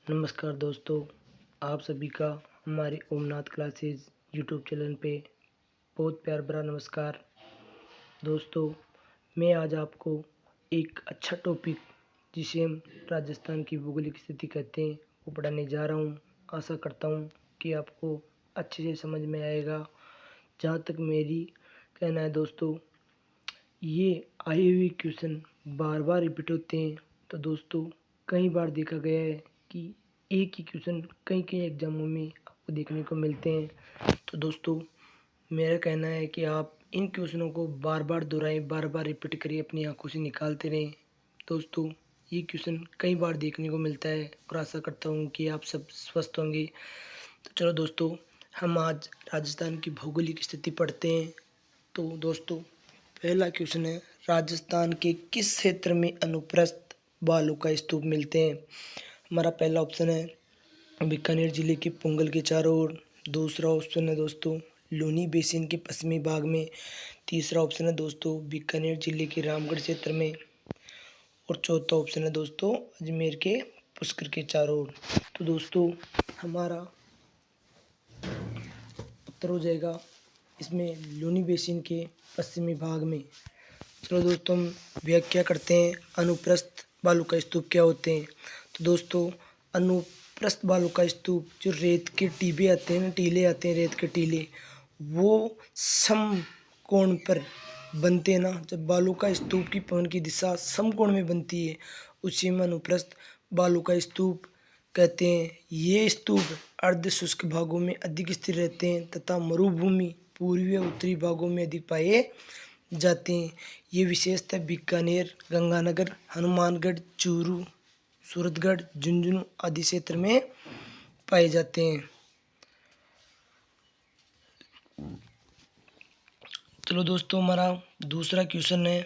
नमस्कार दोस्तों, आप सभी का हमारे ओमनाथ क्लासेस यूट्यूब चैनल पे बहुत प्यार भरा नमस्कार। दोस्तों, मैं आज आपको एक अच्छा टॉपिक जिसे हम राजस्थान की भौगोलिक स्थिति कहते हैं वो पढ़ाने जा रहा हूँ। आशा करता हूँ कि आपको अच्छे से समझ में आएगा। जहाँ तक मेरी कहना है दोस्तों, ये आए हुए क्वेश्चन बार बार रिपीट होते हैं। तो दोस्तों, कई बार देखा गया है कि एक ही क्वेश्चन कई कई एग्जामों में आपको देखने को मिलते हैं। तो दोस्तों, मेरा कहना है कि आप इन क्वेश्चनों को बार बार दोहराएं, बार बार रिपीट करिए, अपनी आंखों से निकालते रहें। दोस्तों, ये क्वेश्चन कई बार देखने को मिलता है और आशा करता हूँ कि आप सब स्वस्थ होंगे। तो चलो दोस्तों, हम आज राजस्थान की भौगोलिक स्थिति पढ़ते हैं। तो दोस्तों, पहला क्वेश्चन है, राजस्थान के किस क्षेत्र में अनुप्रस्थ बालू का स्तूप मिलते हैं? हमारा पहला ऑप्शन है बीकानेर जिले के पुंगल के चारों ओर। दूसरा ऑप्शन है दोस्तों लूनी बेसिन के पश्चिमी भाग में। तीसरा ऑप्शन है दोस्तों बीकानेर जिले के रामगढ़ क्षेत्र में। और चौथा ऑप्शन है दोस्तों अजमेर के पुष्कर के चारों ओर। तो दोस्तों, हमारा उत्तर हो जाएगा इसमें लूनी बेसिन के पश्चिमी भाग में। चलो दोस्तों, हम व्याख्या करते हैं अनुप्रस्थ बालू का स्तूप क्या होते हैं। तो दोस्तों, अनुप्रस्थ बालू का स्तूप जो रेत के टीबे आते हैं ना, टीले आते हैं रेत के टीले, वो समकोण पर बनते हैं ना। जब बालू का स्तूप की पवन की दिशा समकोण में बनती है उसी में अनुप्रस्थ बालू का स्तूप कहते हैं। ये स्तूप अर्ध शुष्क भागों में अधिक स्थिर रहते हैं तथा मरुभूमि पूर्वी और उत्तरी भागों में अधिक पाए जाते हैं। ये विशेषतः बीकानेर, गंगानगर, हनुमानगढ़, चूरू, सूरतगढ़, झुंझुनू आदि क्षेत्र में पाए जाते हैं। चलो दोस्तों, हमारा दूसरा क्वेश्चन है,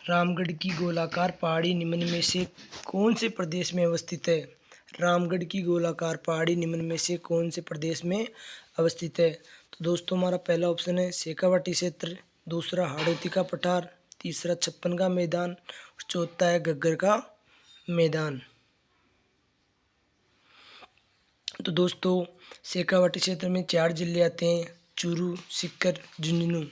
रामगढ़ की गोलाकार पहाड़ी निम्न में से कौन से प्रदेश में अवस्थित है? रामगढ़ की गोलाकार पहाड़ी निम्न में से कौन से प्रदेश में अवस्थित है? तो दोस्तों, हमारा पहला ऑप्शन है शेखावाटी क्षेत्र, दूसरा हाड़ौती का पठार, तीसरा छप्पन का मैदान और चौथा है घग्गर का मैदान। तो दोस्तों, शेखावाटी क्षेत्र में 4 जिले आते हैं, चूरू, सीकर, झुंझुनू।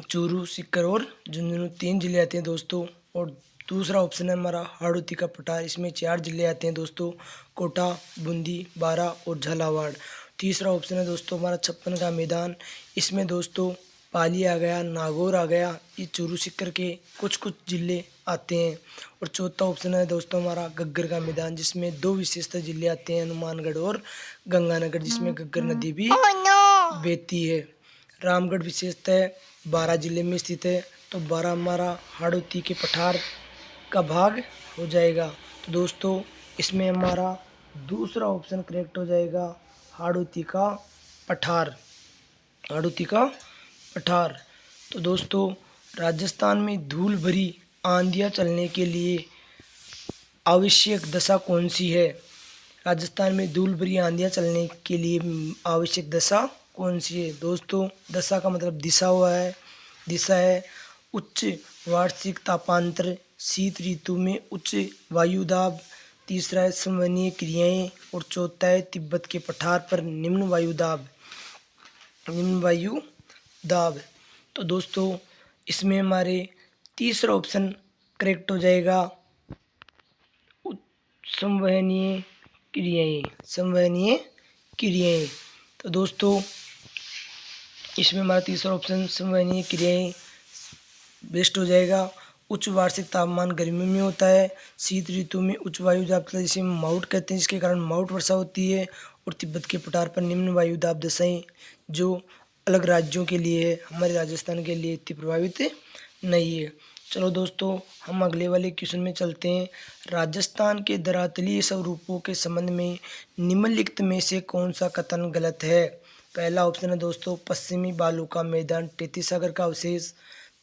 चूरू, सीकर और झुंझुनू 3 जिले आते हैं दोस्तों। और दूसरा ऑप्शन है हमारा हाड़ौती का पठार, इसमें 4 जिले आते हैं दोस्तों, कोटा, बूंदी, बारा और झालावाड़। तीसरा ऑप्शन है दोस्तों हमारा छप्पन का मैदान, इसमें दोस्तों पाली आ गया, नागौर आ गया, ये चूरू सीकर के कुछ कुछ जिले आते हैं। और चौथा ऑप्शन है दोस्तों हमारा घग्गर का मैदान, जिसमें 2 विशेषता जिले आते हैं, हनुमानगढ़ और गंगानगर, जिसमें घग्गर नदी भी बहती है। रामगढ़ विशेषतः 12 जिले में स्थित है, तो 12 हमारा हाड़ौती के पठार का भाग हो जाएगा। तो दोस्तों, इसमें हमारा दूसरा ऑप्शन करेक्ट हो जाएगा, हाड़ौती का पठार। हाड़ौती का पठार। तो दोस्तों, राजस्थान में धूल भरी आंधियाँ चलने के लिए आवश्यक दशा कौन सी है? राजस्थान में धूल भरी आंधियाँ चलने के लिए आवश्यक दशा कौन सी है? दोस्तों, दशा का मतलब दिशा हुआ है, दिशा है उच्च वार्षिक तापांतर, शीत ऋतु में उच्च वायुदाब, तीसरा है संवहनीय क्रियाएं और चौथा है तिब्बत के पठार पर निम्न वायुदाब। तो दोस्तों, इसमें हमारे तीसरा ऑप्शन करेक्ट हो जाएगा, संवहनीय क्रियाएं। संवहनीय क्रियाएं। तो दोस्तों, इसमें हमारा तीसरा ऑप्शन संवहनीय क्रियाएं बेस्ट हो जाएगा। उच्च वार्षिक तापमान गर्मियों में होता है, शीत ऋतु में उच्च वायु दाब जिसे माउट कहते हैं, जिसके कारण माउट वर्षा होती है। और तिब्बत के पठार पर निम्न वायु दाब दशाएं, जो अलग राज्यों के लिए है, हमारे राजस्थान के लिए इतनी प्रभावित नहीं है। चलो दोस्तों, हम अगले वाले क्वेश्चन में चलते हैं। राजस्थान के धरातलीय स्वरूपों के संबंध में निम्नलिखित में से कौन सा कथन गलत है? पहला ऑप्शन है दोस्तों पश्चिमी बालू का मैदान टेती सागर का अवशेष।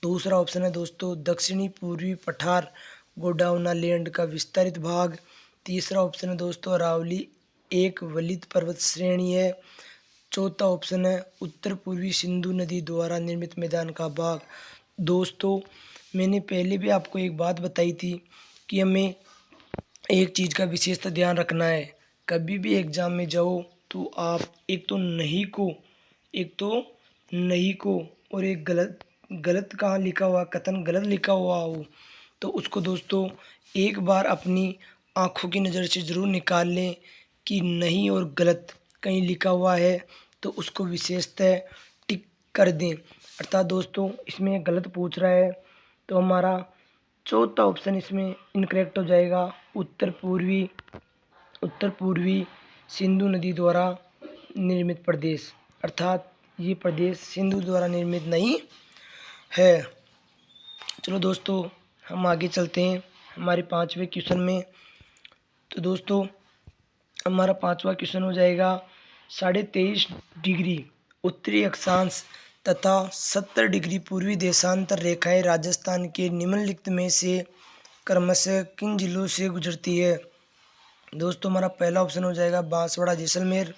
दूसरा ऑप्शन है दोस्तों दक्षिणी पूर्वी पठार गोंडवाना लैंड का विस्तारित भाग। तीसरा ऑप्शन है दोस्तों अरावली एक वलित पर्वत श्रेणी है। चौथा ऑप्शन है उत्तर पूर्वी सिंधु नदी द्वारा निर्मित मैदान का भाग। दोस्तों, मैंने पहले भी आपको एक बात बताई थी कि हमें एक चीज़ का विशेषता ध्यान रखना है, कभी भी एग्ज़ाम में जाओ तो आप एक तो नहीं को और एक गलत गलत कहाँ लिखा हुआ कथन गलत लिखा हुआ हो तो उसको दोस्तों एक बार अपनी आँखों की नज़र से ज़रूर निकाल लें कि नहीं और गलत कहीं लिखा हुआ है तो उसको विशेषतः टिक कर दें। अर्थात दोस्तों इसमें गलत पूछ रहा है तो हमारा चौथा ऑप्शन इसमें इनकरेक्ट हो जाएगा। उत्तर पूर्वी सिंधु नदी द्वारा निर्मित प्रदेश, अर्थात ये प्रदेश सिंधु द्वारा निर्मित नहीं है। चलो दोस्तों हम आगे चलते हैं हमारे पांचवें क्वेश्चन में। तो दोस्तों हमारा पांचवा क्वेश्चन हो जाएगा 23.5 डिग्री उत्तरी अक्षांश तथा 70 डिग्री पूर्वी देशांतर रेखाएं राजस्थान के निम्नलिखित में से क्रमशः किन जिलों से गुजरती है। दोस्तों हमारा पहला ऑप्शन हो जाएगा बांसवाड़ा जैसलमेर,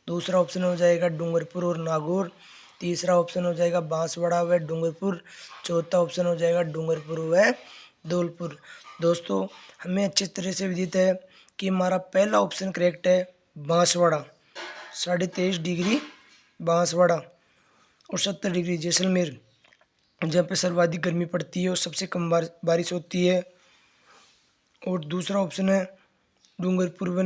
दूसरा ऑप्शन हो जाएगा डूंगरपुर और नागौर, तीसरा ऑप्शन हो जाएगा बांसवाड़ा व डूंगरपुर, चौथा ऑप्शन हो जाएगा डूंगरपुर व धौलपुर। दोस्तों हमें अच्छी तरह से विदित है कि हमारा पहला ऑप्शन करेक्ट है बांसवाड़ा। 23.5 डिग्री बांसवाड़ा और 70 डिग्री जैसलमेर जहाँ पे सर्वाधिक गर्मी पड़ती है और सबसे कम बारिश होती है। और दूसरा ऑप्शन है डूंगरपुर व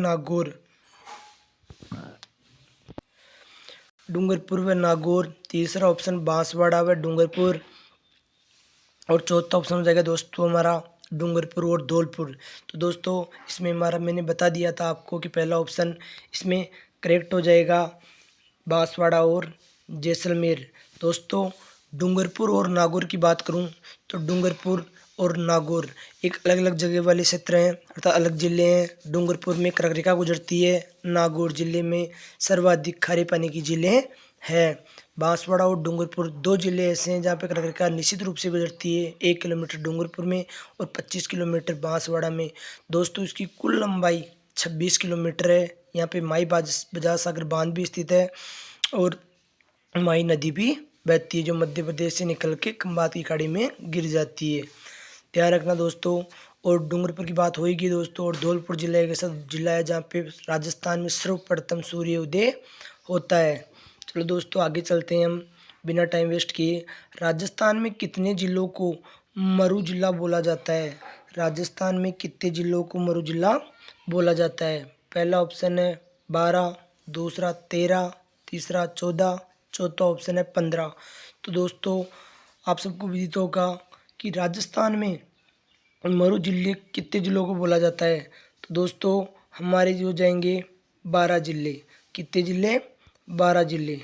नागौर। तीसरा ऑप्शन बांसवाड़ा व डूंगरपुर और चौथा ऑप्शन हो जाएगा दोस्तों हमारा डूंगरपुर और धौलपुर। तो दोस्तों इसमें हमारा मैंने बता दिया था आपको कि पहला ऑप्शन इसमें करेक्ट हो जाएगा बांसवाड़ा और जैसलमेर। दोस्तों डूंगरपुर और नागौर की बात करूं तो डूंगरपुर और नागौर एक अलग अलग जगह वाले क्षेत्र हैं, अर्थात अलग जिले हैं। डूंगरपुर में कर्करेखा गुजरती है, नागौर जिले में सर्वाधिक खारे पानी की जिले हैं। बांसवाड़ा और डूंगरपुर दो जिले ऐसे हैं जहाँ पे कर्करेखा निश्चित रूप से गुजरती है, 1 किलोमीटर डूंगरपुर में और 25 किलोमीटर बांसवाड़ा में। दोस्तों इसकी कुल लंबाई 26 किलोमीटर है। यहाँ पे माई बजाज सागर बांध भी स्थित है और माई नदी भी बहती है जो मध्य प्रदेश से निकल के खंबात की खाड़ी में गिर जाती है, ध्यान रखना दोस्तों। और डूंगरपुर की बात होगी दोस्तों। और धौलपुर जिला एक ऐसा जिला है जहाँ पे राजस्थान में सर्वप्रथम सूर्योदय होता है। चलो दोस्तों आगे चलते हैं हम बिना टाइम वेस्ट किए। राजस्थान में कितने जिलों को मरु जिला बोला जाता है। राजस्थान में कितने जिलों को मरु जिला बोला जाता है। पहला ऑप्शन है 12, दूसरा 13, तीसरा 14, चौथा ऑप्शन है 15। तो दोस्तों आप सबको विदित होगा कि राजस्थान में मरु जिले कितने जिलों को बोला जाता है। तो दोस्तों हमारे जो जाएंगे 12 जिले। कितने जिले? 12 जिले।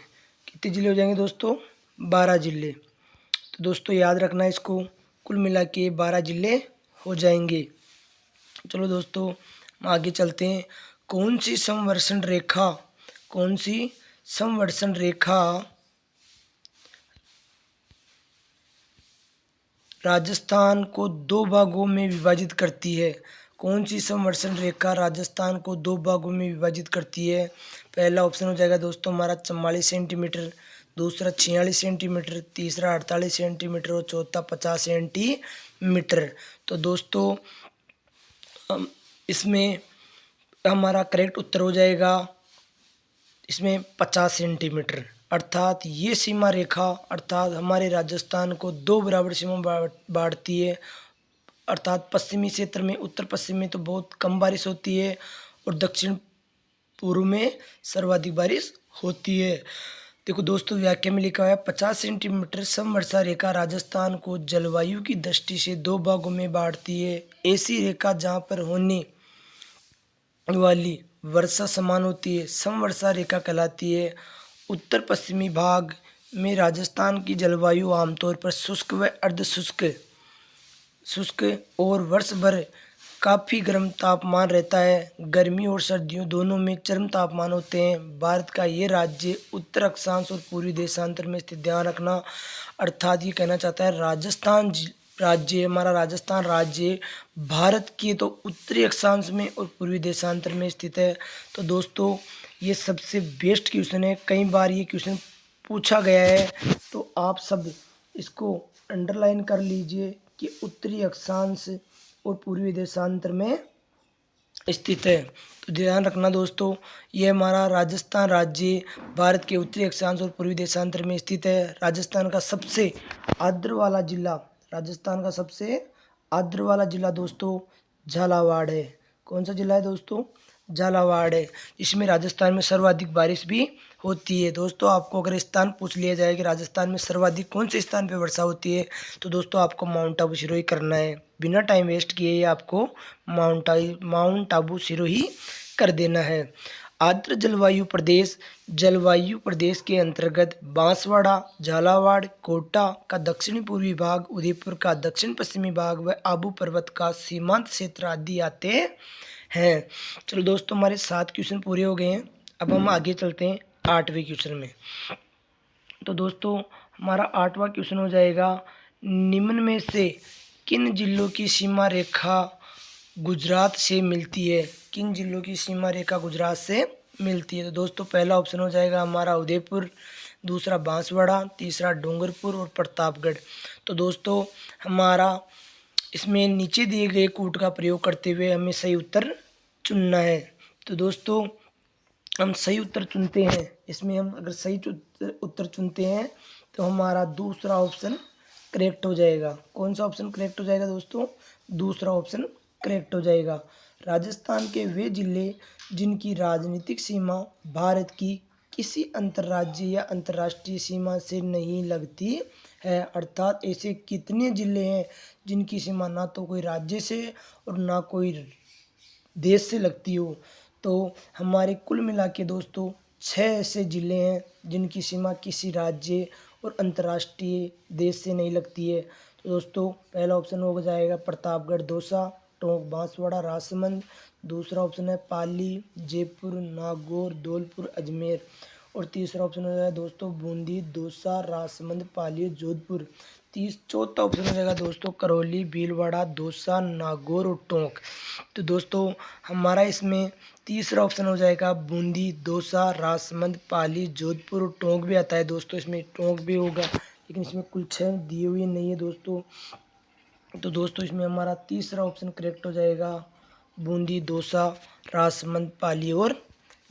कितने जिले हो जाएंगे दोस्तों? 12 जिले। तो दोस्तों याद रखना इसको, कुल मिला के 12 जिले हो जाएंगे। चलो दोस्तों हम आगे चलते हैं। कौन सी संवर्षण रेखा राजस्थान को दो भागों में विभाजित करती है। कौन सी संवर्षण रेखा राजस्थान को दो भागों में विभाजित करती है। पहला ऑप्शन हो जाएगा दोस्तों हमारा 44 सेंटीमीटर, दूसरा 46 सेंटीमीटर, तीसरा 48 सेंटीमीटर और चौथा 50 सेंटीमीटर। तो दोस्तों इसमें हमारा करेक्ट उत्तर हो जाएगा इसमें 50 सेंटीमीटर। अर्थात ये सीमा रेखा अर्थात हमारे राजस्थान को दो बराबर सीमा बांटती है। अर्थात पश्चिमी क्षेत्र में उत्तर पश्चिम में तो बहुत कम बारिश होती है और दक्षिण पूर्व में सर्वाधिक बारिश होती है। देखो दोस्तों व्याख्या में लिखा है 50 सेंटीमीटर समवर्षा रेखा राजस्थान को जलवायु की दृष्टि से दो भागों में बांटती है। ऐसी रेखा जहाँ पर होने वाली वर्षा समान होती है समवर्षा रेखा कहलाती है। उत्तर पश्चिमी भाग में राजस्थान की जलवायु आमतौर पर शुष्क व अर्ध शुष्क और वर्ष भर काफ़ी गर्म तापमान रहता है। गर्मी और सर्दियों दोनों में चरम तापमान होते हैं। भारत का ये राज्य उत्तर अक्षांश और पूर्वी देशांतर में स्थित, ध्यान रखना। अर्थात ये कहना चाहता है हमारा राजस्थान राज्य भारत के तो उत्तरी अक्षांश में और पूर्वी देशांतर में स्थित है। तो दोस्तों ये सबसे बेस्ट क्वेश्चन है, कई बार ये क्वेश्चन पूछा गया है तो आप सब इसको अंडरलाइन कर लीजिए कि उत्तरी अक्षांश और पूर्वी देशांतर में स्थित है। तो ध्यान रखना दोस्तों, ये हमारा राजस्थान राज्य भारत के उत्तरी अक्षांश और पूर्वी देशांतर में स्थित है। राजस्थान का सबसे आर्द्र वाला जिला, राजस्थान का सबसे आर्द्र वाला जिला दोस्तों झालावाड़ है। कौन सा जिला है दोस्तों? झालावाड़ है, इसमें राजस्थान में सर्वाधिक बारिश भी होती है। दोस्तों आपको अगर स्थान पूछ लिया जाए कि राजस्थान में सर्वाधिक कौन से स्थान पे वर्षा होती है, तो दोस्तों आपको माउंट आबू सिरोही करना है। बिना टाइम वेस्ट किए ही आपको माउंट आबू सिरोही कर देना है। आर्द्र जलवायु प्रदेश के अंतर्गत बांसवाड़ा, झालावाड़, कोटा का दक्षिणी पूर्वी भाग, उदयपुर का दक्षिण पश्चिमी भाग व आबू पर्वत का सीमांत क्षेत्र आदि आते हैं। चलो दोस्तों, हमारे 7 क्वेश्चन पूरे हो गए हैं। अब हम आगे चलते हैं 8वें क्वेश्चन में। तो दोस्तों हमारा 8वां क्वेश्चन हो जाएगा, निम्न में से किन जिलों की सीमा रेखा गुजरात से मिलती है? किन जिलों की सीमा रेखा गुजरात से मिलती है? तो दोस्तों पहला ऑप्शन हो जाएगा हमारा उदयपुर, दूसरा बांसवाड़ा, तीसरा डूंगरपुर और प्रतापगढ़। तो दोस्तों हमारा इसमें नीचे दिए गए कोड का प्रयोग करते हुए हमें सही उत्तर चुनना है। तो दोस्तों हम सही उत्तर चुनते हैं, इसमें हम अगर सही उत्तर चुनते हैं तो हमारा दूसरा ऑप्शन करेक्ट हो जाएगा। कौन सा ऑप्शन करेक्ट हो जाएगा दोस्तों? दूसरा ऑप्शन करेक्ट हो जाएगा। राजस्थान के वे जिले जिनकी राजनीतिक सीमा भारत की किसी अंतर्राज्यीय या अंतर्राष्ट्रीय सीमा से नहीं लगती है, अर्थात ऐसे कितने जिले हैं जिनकी सीमा ना तो कोई राज्य से और ना कोई देश से लगती हो। तो हमारे कुल मिला के दोस्तों 6 ऐसे ज़िले हैं जिनकी सीमा किसी राज्य और अंतर्राष्ट्रीय देश से नहीं लगती है। तो दोस्तों पहला ऑप्शन हो जाएगा प्रतापगढ़, दौसा, टोंक, बांसवाड़ा, राजसमंद। दूसरा ऑप्शन है पाली, जयपुर, नागौर, धौलपुर, अजमेर। और तीसरा ऑप्शन हो जाएगा दोस्तों बूंदी, दौसा, राजसमंद, पाली, जोधपुर। चौथा ऑप्शन हो जाएगा दोस्तों करौली, भीलवाड़ा, दौसा, नागौर और टोंक। तो दोस्तों हमारा इसमें तीसरा ऑप्शन हो जाएगा बूंदी, दौसा, राजसमंद, पाली, जोधपुर और टोंक भी आता है दोस्तों, इसमें टोंक भी होगा, लेकिन इसमें कुल 6 दिए हुए नहीं है दोस्तों। तो दोस्तों इसमें हमारा तीसरा ऑप्शन करेक्ट हो जाएगा बूंदी, दौसा, राजसमंद, पाली और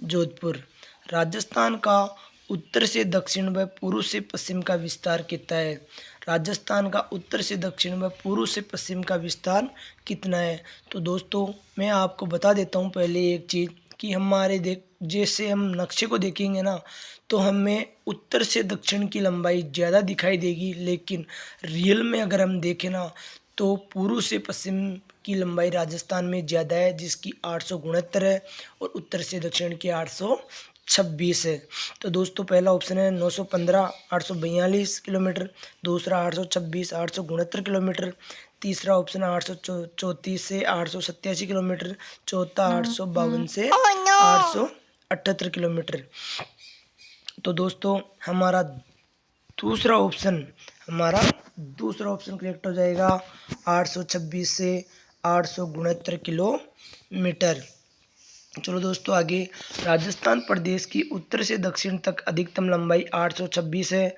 जोधपुर। राजस्थान का उत्तर से दक्षिण व पूर्व से पश्चिम का विस्तार कितना है? राजस्थान का उत्तर से दक्षिण व पूर्व से पश्चिम का विस्तार कितना है? तो दोस्तों मैं आपको बता देता हूँ पहले एक चीज़ कि हमारे जैसे हम नक्शे को देखेंगे ना, तो हमें उत्तर से दक्षिण की लंबाई ज़्यादा दिखाई देगी, लेकिन रियल में अगर हम देखें ना तो पूर्व से पश्चिम की लंबाई राजस्थान में ज़्यादा है, जिसकी 869 है, और उत्तर से दक्षिण की 826 है। तो दोस्तों पहला ऑप्शन है 915 842 किलोमीटर, दूसरा 826 869 किलोमीटर, तीसरा ऑप्शन है 834 से 887 किलोमीटर, चौथा 852 से 878 किलोमीटर। तो दोस्तों दूसरा ऑप्शन करेक्ट हो जाएगा 826 से 869 किलोमीटर। चलो दोस्तों आगे, राजस्थान प्रदेश की उत्तर से दक्षिण तक अधिकतम लंबाई 826 है,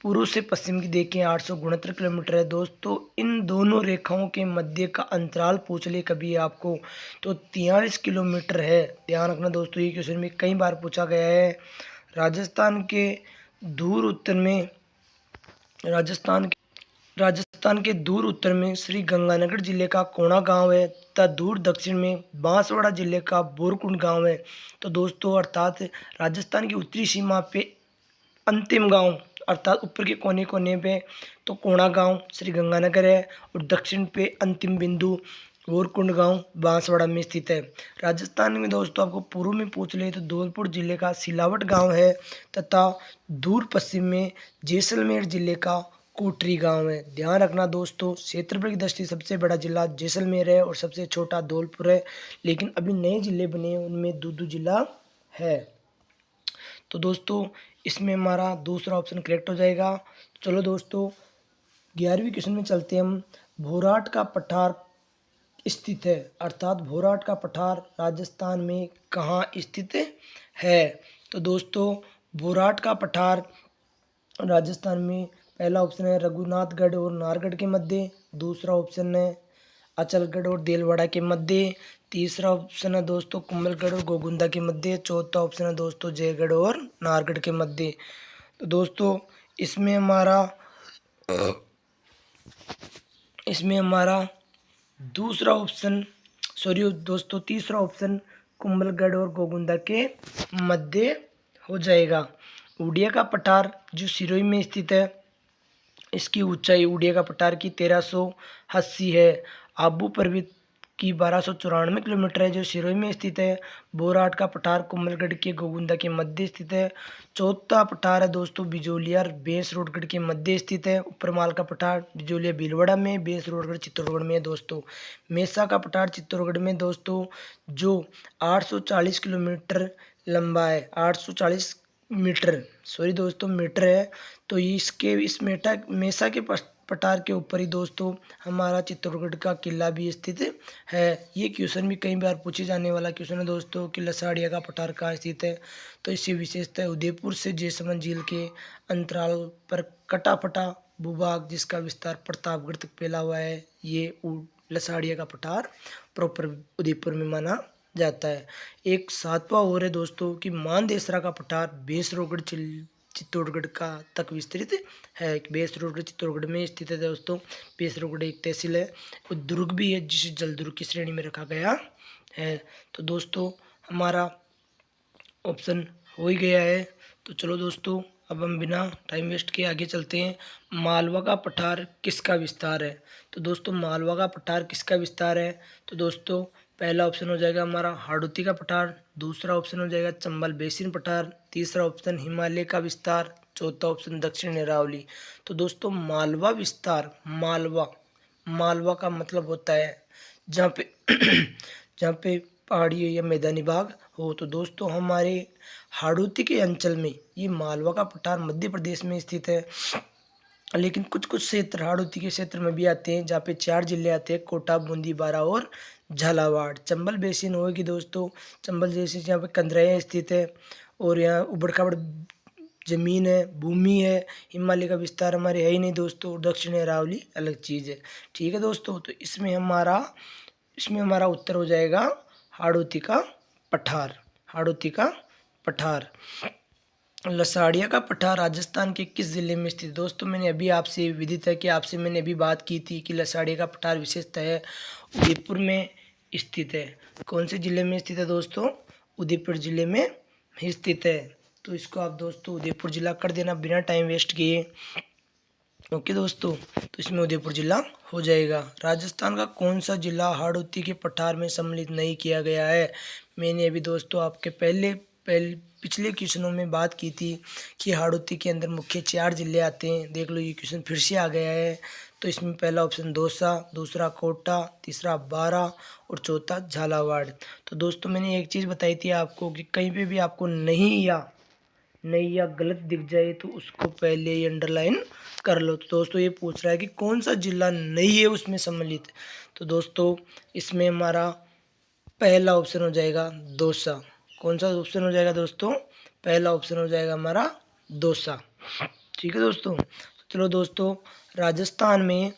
पूर्व से पश्चिम की देखें 869 किलोमीटर है। दोस्तों इन दोनों रेखाओं के मध्य का अंतराल पूछ ले कभी आपको तो 43 किलोमीटर है। ध्यान रखना दोस्तों, ये क्वेश्चन में कई बार पूछा गया है। राजस्थान के दूर उत्तर में श्री गंगानगर जिले का कोणा गांव है तथा दूर दक्षिण में बांसवाड़ा जिले का बोरकुंड गांव है। तो दोस्तों अर्थात राजस्थान की उत्तरी सीमा पे अंतिम गांव अर्थात ऊपर के कोने कोने पे तो कोणा गांव श्री गंगानगर है, और दक्षिण पे अंतिम बिंदु बोरकुंड गांव बांसवाड़ा में स्थित है। राजस्थान में दोस्तों आपको पूर्व में पूछ ले तो धौलपुर जिले का सिलावट गांव है तथा दूर पश्चिम में जैसलमेर जिले का कोटरी गांव है। ध्यान रखना दोस्तों, क्षेत्रफल की दृष्टि सबसे बड़ा जिला जैसलमेर है और सबसे छोटा धौलपुर है, लेकिन अभी नए जिले बने हैं उनमें दो जिला है। तो दोस्तों इसमें हमारा दूसरा ऑप्शन करेक्ट हो जाएगा। चलो दोस्तों 11वीं क्वेश्चन में चलते हैं हम। भोराट का पठार स्थित है, अर्थात भोराट का पठार राजस्थान में कहाँ स्थित है? तो दोस्तों भोराट का पठार राजस्थान में पहला ऑप्शन है रघुनाथगढ़ और नाहरगढ़ के मध्य, दूसरा ऑप्शन है अचलगढ़ और देलवाड़ा के मध्य। तीसरा ऑप्शन है दोस्तों कुंभलगढ़ और गोगुंदा के मध्य। चौथा ऑप्शन है दोस्तों जयगढ़ और नाहरगढ़ के मध्य। तो दोस्तों इसमें हमारा दूसरा ऑप्शन दोस्तों तीसरा ऑप्शन कुंभलगढ़ और गोगुंदा के मध्य हो जाएगा। उड़िया का पठार जो सिरोही में स्थित है, इसकी ऊंचाई उड़िया का पठार की 1380 है। आबू पर्वत की 1294 किलोमीटर है जो सिरोही में स्थित है। बोराट का पठार कुंभलगढ़ के गोगुंदा के मध्य स्थित है। चौथा पठार है दोस्तों बिजोलिया बेस रोडगढ़ के मध्य स्थित है। उपरमाल का पठार बिजोलिया भीलवाड़ा में, बेस रोडगढ़ चित्तौड़गढ़ में है दोस्तों। मेसा का पठार चित्तौड़गढ़ में दोस्तों जो 840 किलोमीटर लंबा है, 840 मीटर सॉरी दोस्तों मीटर है। तो इस मेसा के पठार के ऊपर ही दोस्तों हमारा चित्तौड़गढ़ का किला भी स्थित है। ये क्वेश्चन भी कई बार पूछे जाने वाला क्वेश्चन है दोस्तों कि लसाड़िया का पठार कहाँ स्थित है। तो इससे विशेषता है उदयपुर से जैसलमेर झील के अंतराल पर कटा फटा भूभाग जिसका विस्तार प्रतापगढ़ तक फैला हुआ है। ये लसाड़िया का पठार प्रॉपर उदयपुर में माना जाता है। एक सातवां और है दोस्तों कि मानदेसरा का पठार बेसरोगढ़ चित्तौड़गढ़ का तक विस्तृत है। बेसरोगढ़ चित्तौड़गढ़ में स्थित है दोस्तों। बेसरोगढ़ एक तहसील है और दुर्ग भी है जिसे जल दुर्ग की श्रेणी में रखा गया है। तो दोस्तों हमारा ऑप्शन हो ही गया है। तो चलो दोस्तों अब हम बिना टाइम वेस्ट के आगे चलते हैं। मालवा का पठार किसका विस्तार है। तो दोस्तों मालवा का पठार किसका विस्तार है। तो दोस्तों पहला ऑप्शन हो जाएगा हमारा हाड़ौती का पठार। दूसरा ऑप्शन हो जाएगा चंबल बेसिन पठार। तीसरा ऑप्शन हिमालय का विस्तार। चौथा ऑप्शन दक्षिण अरावली। तो दोस्तों मालवा विस्तार, मालवा का मतलब होता है जहाँ पे जहाँ पे पहाड़ी या मैदानी भाग हो। तो दोस्तों हमारे हाड़ौती के अंचल में ये मालवा का पठार मध्य प्रदेश में स्थित है। लेकिन कुछ क्षेत्र हाड़ौती के क्षेत्र में भी आते हैं जहाँ पे 4 जिले आते हैं कोटा, बूंदी, बारा और झालावाड़। चंबल बेसिन होगी दोस्तों, चंबल बेसिन यहाँ पे कंदराया स्थित है और यहाँ उबड़ खाबड़ जमीन है, भूमि है। हिमालय का विस्तार हमारे है ही नहीं दोस्तों। दक्षिण अरावली अलग चीज़ है। ठीक है दोस्तों, तो इसमें हमारा उत्तर हो जाएगा हाड़ौती का पठार। हाड़ौती का पठार। लसाड़िया का पठार राजस्थान के किस जिले में स्थित। दोस्तों मैंने अभी आपसे विदित है कि आपसे मैंने अभी बात की थी कि लसाड़िया का पठार विशेषता है उदयपुर में स्थित है। कौन से जिले में स्थित है दोस्तों, उदयपुर जिले में स्थित है। तो इसको आप दोस्तों उदयपुर जिला कर देना बिना टाइम वेस्ट किए। ओके दोस्तों, तो इसमें उदयपुर जिला हो जाएगा। राजस्थान का कौन सा जिला हाड़ौती के पठार में सम्मिलित नहीं किया गया है। मैंने अभी दोस्तों आपके पिछले क्वेश्चनों में बात की थी कि हाड़ौती के अंदर मुख्य 4 जिले आते हैं। देख लो ये क्वेश्चन फिर से आ गया है। तो इसमें पहला ऑप्शन दौसा, दूसरा कोटा, तीसरा बारा और चौथा झालावाड़। तो दोस्तों मैंने एक चीज़ बताई थी आपको कि कहीं पे भी आपको नहीं या गलत दिख जाए तो उसको पहले ही अंडरलाइन कर लो। तो दोस्तों ये पूछ रहा है कि कौन सा जिला नहीं है उसमें सम्मिलित। तो दोस्तों इसमें हमारा पहला ऑप्शन हो जाएगा दौसा। कौन सा ऑप्शन हो जाएगा दोस्तों, पहला ऑप्शन हो जाएगा हमारा दौसा। ठीक है दोस्तों, चलो दोस्तों राजस्थान में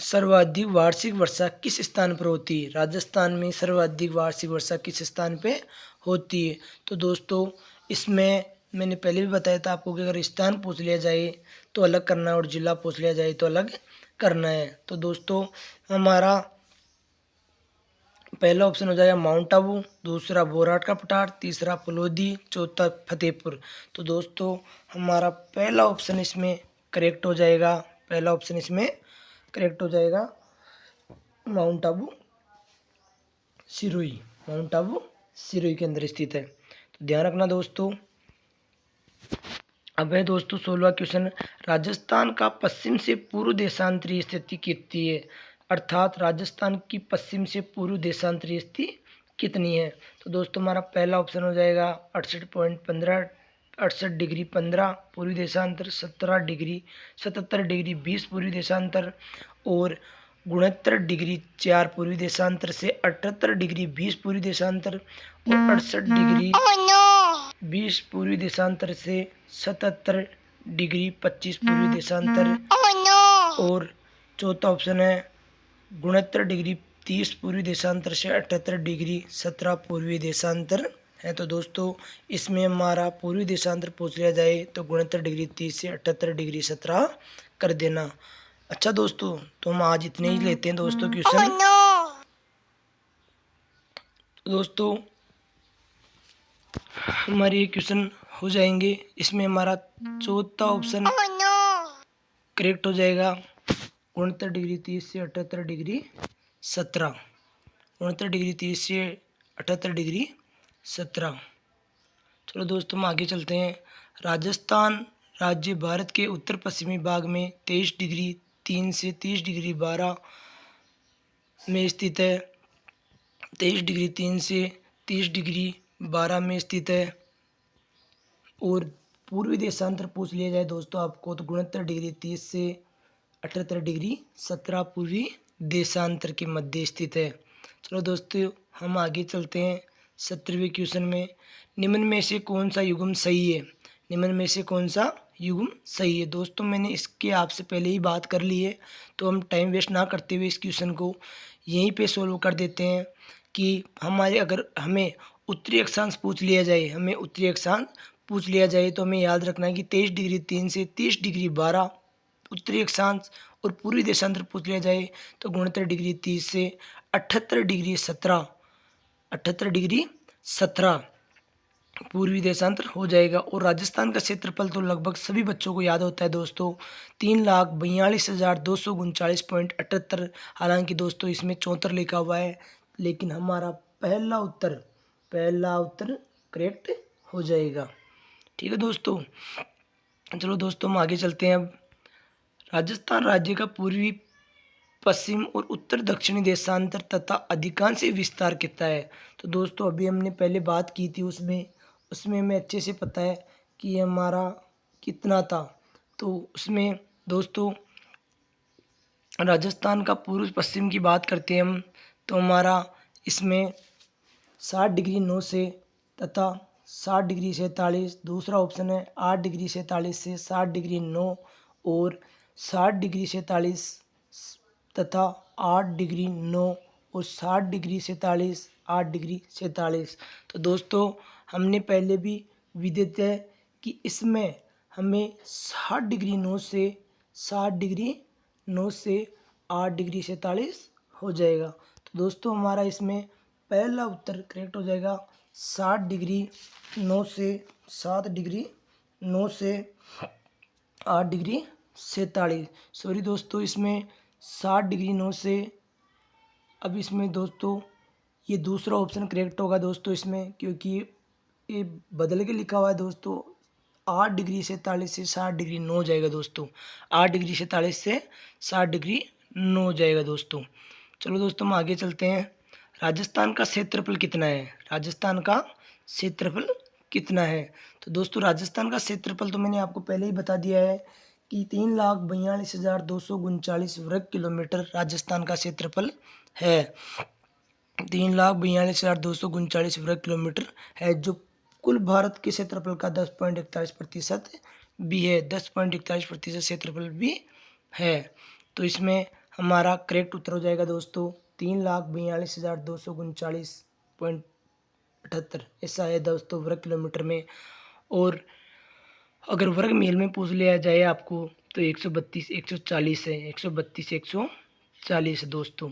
सर्वाधिक वार्षिक वर्षा किस स्थान पर होती है। राजस्थान में सर्वाधिक वार्षिक वर्षा किस स्थान पे होती है। तो दोस्तों इसमें मैंने पहले भी बताया था आपको कि अगर स्थान पूछ लिया जाए तो अलग करना है और जिला पूछ लिया जाए तो अलग करना है। तो दोस्तों हमारा पहला ऑप्शन हो जाएगा माउंट आबू, दूसरा बोराट का पठार, तीसरा फलोदी, चौथा फतेहपुर। तो दोस्तों हमारा पहला ऑप्शन इसमें करेक्ट हो जाएगा। पहला ऑप्शन इसमें करेक्ट हो जाएगा माउंट आबू सिरोही। माउंट आबू सिरोही के अंदर स्थित है। तो ध्यान रखना दोस्तों। अब है दोस्तों 16वां क्वेश्चन। राजस्थान का पश्चिम से पूर्व देशांतरीय स्थिति कितनी है। अर्थात राजस्थान की पश्चिम से पूर्व देशांतरीय स्थिति कितनी है। तो दोस्तों हमारा पहला ऑप्शन हो जाएगा 68 डिग्री 15 पूर्वी देशांतर, 77 डिग्री 20 पूर्वी देशांतर और 69 डिग्री 4 पूर्वी देशांतर से 78 डिग्री 20 पूर्वी देशांतर और 68 डिग्री 20 पूर्वी देशांतर से 77 डिग्री 25 पूर्वी देशांतर और चौथा ऑप्शन है 69 डिग्री 30 पूर्वी देशांतर से 78 डिग्री 17 पूर्वी देशांतर है। तो दोस्तों इसमें हमारा पूर्वी देशांतर पूछ लिया जाए तो 69 डिग्री 30 से 78 डिग्री 17 कर देना। अच्छा दोस्तों, तो हम आज इतने ही लेते हैं दोस्तों क्वेश्चन। दोस्तों हमारे ये क्वेश्चन हो जाएंगे। इसमें हमारा चौथा ऑप्शन करेक्ट हो जाएगा 69 डिग्री 30 से 78 डिग्री 17। 69 डिग्री 30 से 78 डिग्री 17। चलो दोस्तों हम आगे चलते हैं। राजस्थान राज्य भारत के उत्तर पश्चिमी भाग में 23 डिग्री 3 से 30 डिग्री 12 में स्थित है। 23 डिग्री 3 से 30 डिग्री 12 में स्थित है। और पूर्वी देशांतर पूछ लिया जाए दोस्तों आपको तो 69 डिग्री 30 से 78 डिग्री 17 पूर्वी देशांतर के मध्य स्थित है। चलो दोस्तों हम आगे चलते हैं 17वें क्वेश्चन में। निम्न में से कौन सा युग्म सही है? निम्न में से कौन सा युग्म सही है? दोस्तों मैंने इसके आपसे पहले ही बात कर ली है, तो हम टाइम वेस्ट ना करते हुए इस क्वेश्चन को यहीं पे सोल्व कर देते हैं कि हमारे अगर हमें उत्तरी अक्षांश पूछ लिया जाए, हमें उत्तरी अक्षांश पूछ लिया जाए तो हमें याद रखना है कि 23 डिग्री 3 से 30 डिग्री 12 उत्तरी अक्षांश, और पूर्वी देशांतर पूछ लिया जाए तो 69 डिग्री 30 से 78 डिग्री 17 78 डिग्री 17 पूर्वी देशांतर हो जाएगा। और राजस्थान का क्षेत्रफल तो लगभग सभी बच्चों को याद होता है दोस्तों, 3,42,239.78। हालांकि दोस्तों इसमें 74 लिखा हुआ है, लेकिन हमारा पहला उत्तर करेक्ट हो जाएगा। ठीक है दोस्तों, चलो दोस्तों हम आगे चलते हैं। अब राजस्थान राज्य का पूर्वी पश्चिम और उत्तर दक्षिणी देशांतर तथा अधिकांश विस्तार कितना है? तो दोस्तों अभी हमने पहले बात की थी, उसमें हमें अच्छे से पता है कि ये हमारा कितना था। तो उसमें दोस्तों राजस्थान का पूर्व पश्चिम की बात करते हैं हम, तो हमारा इसमें 60 डिग्री 9 से तथा 60 डिग्री 47। दूसरा ऑप्शन है 8 डिग्री 47 से 60 डिग्री 9 और 60 डिग्री 47 तथा 8 डिग्री 9 और 60 डिग्री 47 8 डिग्री 47। तो दोस्तों हमने पहले भी विदित है कि इसमें हमें 60 डिग्री 9 से 60 डिग्री 9 से 8 डिग्री 47 हो जाएगा। तो दोस्तों हमारा इसमें पहला उत्तर करेक्ट हो जाएगा 60 डिग्री 9 से 7 डिग्री 9 से 8 डिग्री 47। सॉरी दोस्तों इसमें 60 डिग्री 9 से, अब इसमें दोस्तों ये दूसरा ऑप्शन करेक्ट होगा दोस्तों इसमें, क्योंकि ये बदल के लिखा हुआ है दोस्तों। 8 डिग्री 47 से 60 डिग्री 9 हो जाएगा दोस्तों, 8 डिग्री 47 से 60 डिग्री 9 हो जाएगा दोस्तों। चलो दोस्तों हम आगे चलते हैं। राजस्थान का क्षेत्रफल कितना है? राजस्थान का क्षेत्रफल कितना है? तो दोस्तों राजस्थान का क्षेत्रफल तो मैंने आपको पहले ही बता दिया है कि 3,42,239 वर्ग किलोमीटर राजस्थान का क्षेत्रफल है। 3,42,239 वर्ग किलोमीटर है, जो कुल भारत के क्षेत्रफल का 10.41% भी है, 10.41% क्षेत्रफल भी है। तो इसमें हमारा करेक्ट उत्तर हो जाएगा दोस्तों 3,42,239.78 ऐसा है दोस्तों वर्ग किलोमीटर में। और अगर वर्ग मील में पूछ लिया जाए आपको तो 132 140 है, 132 140 दोस्तों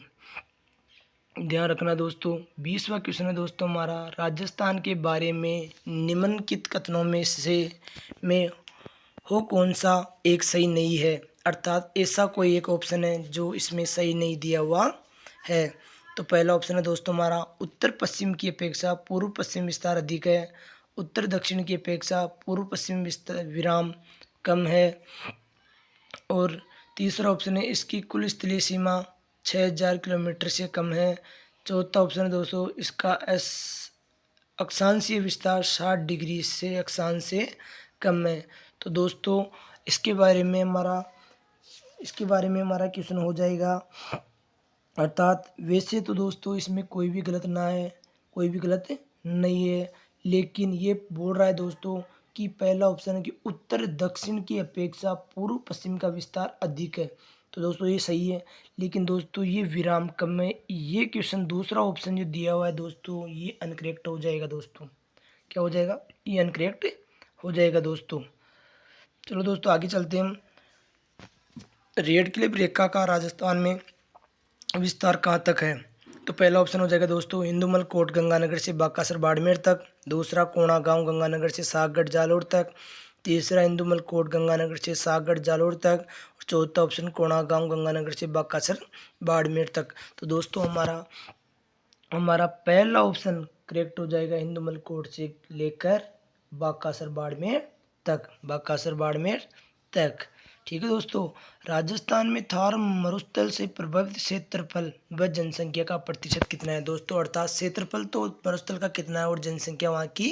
ध्यान रखना दोस्तों। 20वां क्वेश्चन है दोस्तों हमारा, राजस्थान के बारे में निम्नलिखित कथनों में से हो कौन सा एक सही नहीं है? अर्थात ऐसा कोई एक ऑप्शन है जो इसमें सही नहीं दिया हुआ है। तो पहला ऑप्शन है दोस्तों हमारा, उत्तर पश्चिम की अपेक्षा पूर्व पश्चिम विस्तार अधिक है। उत्तर दक्षिण की अपेक्षा पूर्व पश्चिम विस्तार विराम कम है। और तीसरा ऑप्शन है, इसकी कुल स्थलीय सीमा 6000 किलोमीटर से कम है। चौथा ऑप्शन है दोस्तों, इसका अक्षांशीय विस्तार 60 डिग्री से अक्षांश से कम है। तो दोस्तों इसके बारे में हमारा क्वेश्चन हो जाएगा। अर्थात वैसे तो दोस्तों इसमें कोई भी गलत ना है, कोई भी गलत नहीं है, लेकिन ये बोल रहा है दोस्तों कि पहला ऑप्शन है कि उत्तर दक्षिण की अपेक्षा पूर्व पश्चिम का विस्तार अधिक है। तो दोस्तों ये सही है, लेकिन दोस्तों ये विराम कब में, ये क्वेश्चन दूसरा ऑप्शन जो दिया हुआ है दोस्तों ये अनकरेक्ट हो जाएगा दोस्तों। क्या हो जाएगा? ये अनकरेक्ट हो जाएगा दोस्तों। चलो दोस्तों आगे चलते हैं हम। रेड क्लिफ रेखा का राजस्थान में विस्तार कहाँ तक है? तो पहला ऑप्शन हो जाएगा दोस्तों इंदुमल कोट गंगानगर से बाकासर बाड़मेर तक। दूसरा कोणा गांव गंगानगर से सागगढ़ जालोर तक। तीसरा इंदुमल कोट गंगानगर से सागगढ़ जालोर तक। और चौथा ऑप्शन कोणा गांव गंगानगर से बाकासर बाड़मेर तक। तो दोस्तों हमारा पहला ऑप्शन करेक्ट हो जाएगा, इंदुमल कोट से लेकर बाकासर बाड़मेर तक, बाकासर बाड़मेर तक। ठीक है दोस्तों, राजस्थान में थार मरुस्थल से प्रभावित क्षेत्रफल व जनसंख्या का प्रतिशत कितना है दोस्तों? अर्थात क्षेत्रफल तो मरुस्थल का कितना है और जनसंख्या वहाँ की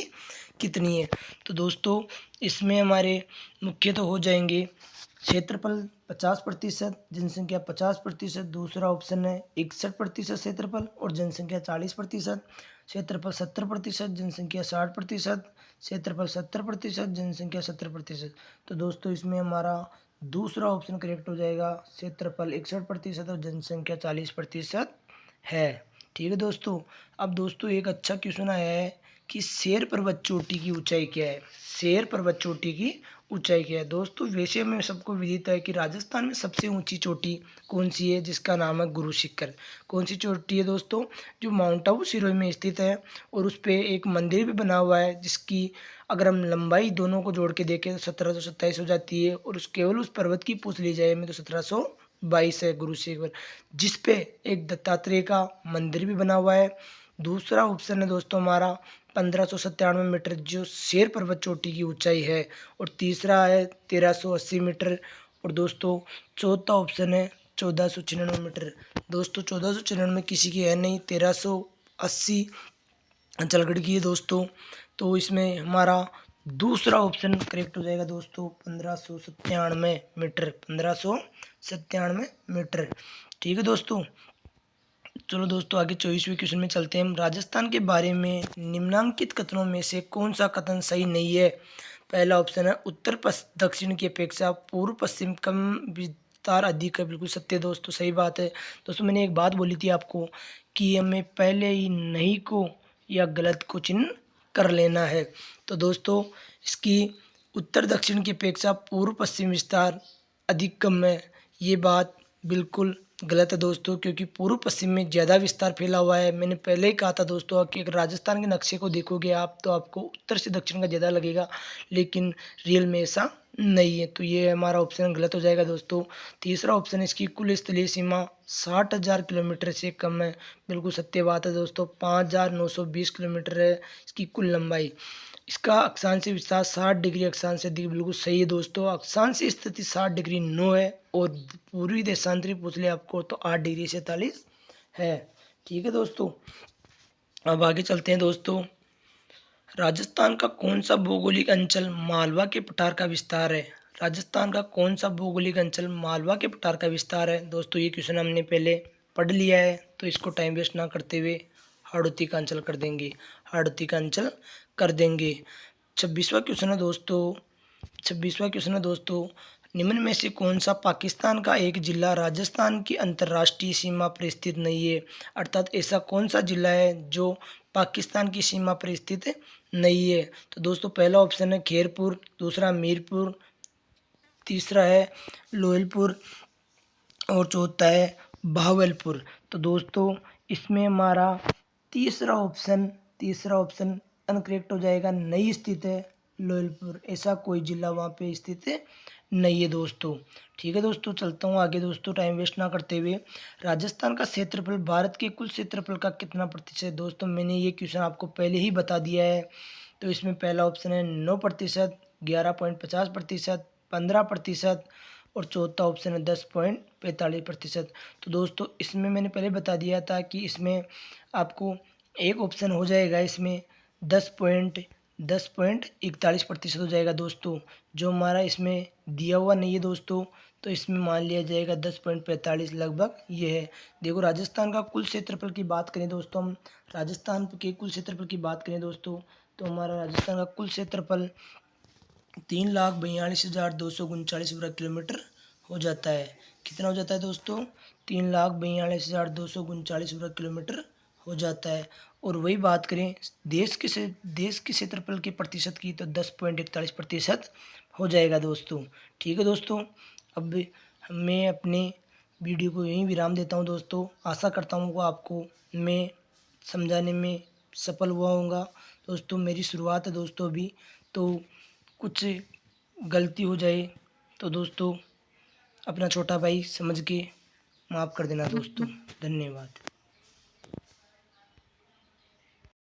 कितनी है? तो दोस्तों इसमें हमारे मुख्य तो हो जाएंगे क्षेत्रफल 50%, जनसंख्या 50%। दूसरा ऑप्शन है 61% क्षेत्रफल और जनसंख्या 40%। क्षेत्रफल 70%, जनसंख्या 60%। क्षेत्रफल 70%, जनसंख्या 70%। तो दोस्तों इसमें हमारा दूसरा ऑप्शन करेक्ट हो जाएगा, क्षेत्रफल 61% और जनसंख्या 40% है। ठीक है दोस्तों, अब दोस्तों एक अच्छा क्वेश्चन आया है कि शेर पर्वत चोटी की ऊंचाई क्या है? शेर पर्वत चोटी की ऊंचाई क्या है? दोस्तों वैसे में सबको विदित है कि राजस्थान में सबसे ऊंची चोटी कौन सी है, जिसका नाम है गुरु शिखर। कौन सी चोटी है दोस्तों? जो माउंट आबू सिरोही में स्थित है, और उस पर एक मंदिर भी बना हुआ है जिसकी अगर हम लंबाई दोनों को जोड़ के देखें तो 1727 हो जाती है, और उस केवल उस पर्वत की पूछ ली जाए में तो 1722 है गुरु शिखर, जिस पे एक दत्तात्रेय का मंदिर भी बना हुआ है। दूसरा ऑप्शन है दोस्तों हमारा 1597 मीटर जो शेर पर्वत चोटी की ऊंचाई है, और तीसरा है 1380 मीटर, और दोस्तों चौथा ऑप्शन है 1496 मीटर। दोस्तों 1496 किसी की है नहीं, 1380 अंचलगढ़ की है दोस्तों। तो इसमें हमारा दूसरा ऑप्शन करेक्ट हो जाएगा दोस्तों 1597 मीटर, 1597 मीटर। ठीक है दोस्तों, चलो दोस्तों आगे 24वें क्वेश्चन में चलते हैं हम। राजस्थान के बारे में निम्नांकित कथनों में से कौन सा कथन सही नहीं है? पहला ऑप्शन है उत्तर दक्षिण की अपेक्षा पूर्व पश्चिम कम विस्तार अधिक है। बिल्कुल सत्य दोस्तों, सही बात है। दोस्तों मैंने एक बात बोली थी आपको कि हमें पहले ही नहीं को या गलत को चिन्ह कर लेना है। तो दोस्तों इसकी उत्तर दक्षिण की अपेक्षा पूर्व पश्चिम विस्तार अधिक कम है, ये बात बिल्कुल गलत है दोस्तों, क्योंकि पूर्व पश्चिम में ज़्यादा विस्तार फैला हुआ है। मैंने पहले ही कहा था दोस्तों कि अगर राजस्थान के नक्शे को देखोगे आप तो आपको उत्तर से दक्षिण का ज़्यादा लगेगा, लेकिन रियल में ऐसा नहीं है। तो ये हमारा ऑप्शन गलत हो जाएगा दोस्तों। तीसरा ऑप्शन इसकी कुल स्थलीय सीमा 60,000 किलोमीटर से कम है। बिल्कुल सत्य बात है दोस्तों, 5,920 किलोमीटर है इसकी कुल लंबाई। इसका अक्षांशीय विस्तार 60 डिग्री अक्षांश से अधिक। बिल्कुल सही है दोस्तों, अक्षांशीय स्थिति 60 डिग्री 9 है, और पूर्वी देशांतरी पूछ ले आपको तो 8 डिग्री 47 है। ठीक है दोस्तों, अब आगे चलते हैं दोस्तों। राजस्थान का कौन सा भौगोलिक अंचल मालवा के पठार का विस्तार है? राजस्थान का कौन सा भौगोलिक अंचल मालवा के पठार का विस्तार है? दोस्तों ये क्वेश्चन हमने पहले पढ़ लिया है, तो इसको टाइम वेस्ट ना करते हुए हाड़ौती का अंचल कर देंगे, हाड़ौती का अंचल कर देंगे। 26वां क्वेश्चन है दोस्तों, 26वां क्वेश्चन है दोस्तों, निम्न में से कौन सा पाकिस्तान का एक जिला राजस्थान की अंतर्राष्ट्रीय सीमा पर स्थित नहीं है? अर्थात ऐसा कौन सा जिला है जो पाकिस्तान की सीमा पर स्थित नहीं है? तो दोस्तों पहला ऑप्शन है खैरपुर, दूसरा मीरपुर, तीसरा है लोहलपुर, और चौथा है बहावलपुर। तो दोस्तों इसमें हमारा तीसरा ऑप्शन अनकरेक्ट हो जाएगा, नहीं स्थित है लोहलपुर, ऐसा कोई जिला वहाँ पे स्थित है नहीं है दोस्तों। ठीक है दोस्तों, चलता हूँ आगे दोस्तों टाइम वेस्ट ना करते हुए। राजस्थान का क्षेत्रफल भारत के कुल क्षेत्रफल का कितना प्रतिशत है? दोस्तों मैंने ये क्वेश्चन आपको पहले ही बता दिया है। तो इसमें पहला ऑप्शन है 9%, 11.50%, 15%, और चौथा ऑप्शन है 10.45%। तो दोस्तों इसमें मैंने पहले बता दिया था कि इसमें आपको एक ऑप्शन हो जाएगा, इसमें 10.41% हो जाएगा दोस्तों, जो हमारा इसमें दिया हुआ नहीं है दोस्तों। तो इसमें मान लिया जाएगा 10.45 लगभग ये है। देखो राजस्थान का कुल क्षेत्रफल की बात करें दोस्तों, हम राजस्थान के कुल क्षेत्रफल की बात करें दोस्तों, तो हमारा राजस्थान का कुल क्षेत्रफल 3,42,239 वर्ग किलोमीटर हो जाता है। कितना हो जाता है दोस्तों? 3,42,239 वर्ग किलोमीटर हो जाता है। और वही बात करें देश के क्षेत्रफल के प्रतिशत की, तो 10.41% हो जाएगा दोस्तों। ठीक है दोस्तों, अब मैं अपने वीडियो को यहीं विराम देता हूँ दोस्तों। आशा करता हूँ कि आपको मैं समझाने में सफल हुआ होऊंगा। दोस्तों मेरी शुरुआत है दोस्तों अभी, तो कुछ गलती हो जाए तो दोस्तों अपना छोटा भाई समझ के माफ़ कर देना दोस्तों। धन्यवाद।